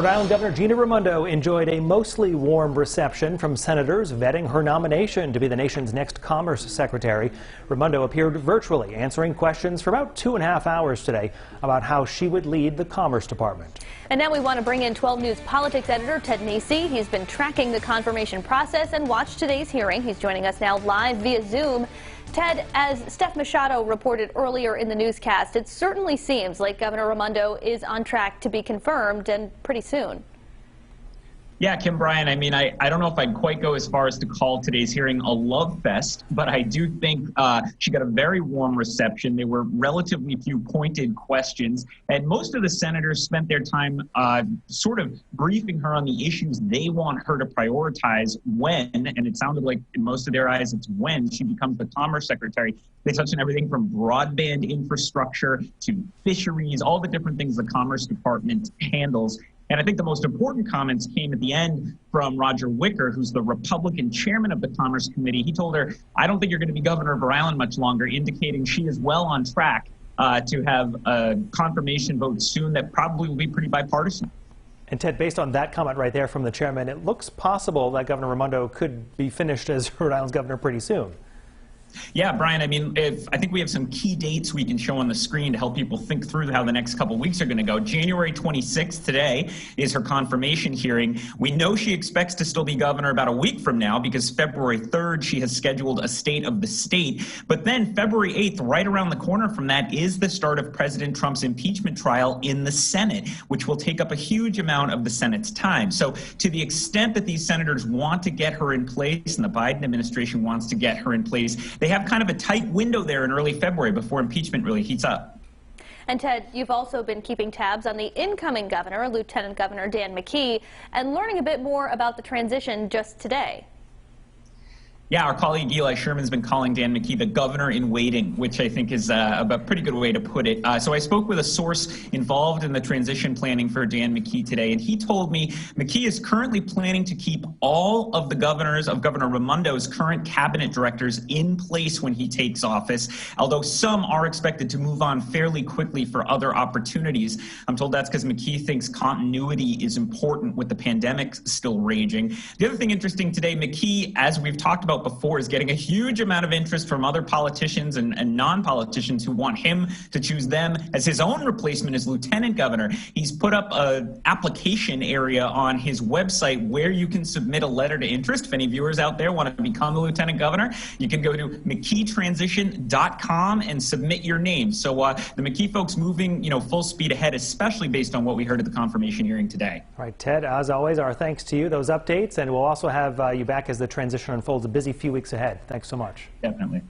Rhode Island Governor Gina Raimondo enjoyed a mostly warm reception from senators vetting her nomination to be the nation's next Commerce Secretary. Raimondo appeared virtually, answering questions for about 2.5 hours today about how she would lead the Commerce Department. And now we want to bring in 12 News Politics Editor Ted Nesi. He's been tracking the confirmation process and watched today's hearing. He's joining us now live via Zoom. Ted, as Steph Machado reported earlier in the newscast, it certainly seems like Governor Raimondo is on track to be confirmed, and pretty soon. Yeah, Kim, Brian, I mean, I don't know if I'd quite go as far as to call today's hearing a love fest, but I do think she got a very warm reception. There were relatively few pointed questions, and most of the senators spent their time sort of briefing her on the issues they want her to prioritize when, and it sounded like in most of their eyes it's when she becomes the Commerce Secretary. They touched on everything from broadband infrastructure to fisheries, all the different things the Commerce Department handles. And I think the most important comments came at the end from Roger Wicker, who's the Republican chairman of the Commerce Committee. He told her, "I don't think you're going to be governor of Rhode Island much longer," indicating she is well on track to have a confirmation vote soon that probably will be pretty bipartisan. And Ted, based on that comment right there from the chairman, it looks possible that Governor Raimondo could be finished as Rhode Island's governor pretty soon. Yeah, Brian, I mean, I think we have some key dates we can show on the screen to help people think through how the next couple weeks are going to go. January 26th today is her confirmation hearing. We know she expects to still be governor about a week from now because February 3rd she has scheduled a state of the state. But then February 8th, right around the corner from that, is the start of President Trump's impeachment trial in the Senate, which will take up a huge amount of the Senate's time. So to the extent that these senators want to get her in place and the Biden administration wants to get her in place, they have kind of a tight window there in early February before impeachment really heats up. And Ted, you've also been keeping tabs on the incoming governor, Lieutenant Governor Dan McKee, and learning a bit more about the transition just today. Yeah, our colleague Eli Sherman's been calling Dan McKee the governor in waiting, which I think is a pretty good way to put it. So I spoke with a source involved in the transition planning for Dan McKee today, and he told me McKee is currently planning to keep all of the governors of Governor Raimondo's current cabinet directors in place when he takes office, although some are expected to move on fairly quickly for other opportunities. I'm told that's because McKee thinks continuity is important with the pandemic still raging. The other thing interesting today, McKee, as we've talked about before, is getting a huge amount of interest from other politicians and non-politicians who want him to choose them as his own replacement as lieutenant governor. He's put up an application area on his website where you can submit a letter to interest. If any viewers out there want to become the lieutenant governor, you can go to McKeeTransition.com and submit your name. So the McKee folks moving, full speed ahead, especially based on what we heard at the confirmation hearing today. All right, Ted, as always, our thanks to you, those updates, and we'll also have you back as the transition unfolds. A busy few weeks ahead. Thanks so much. Definitely.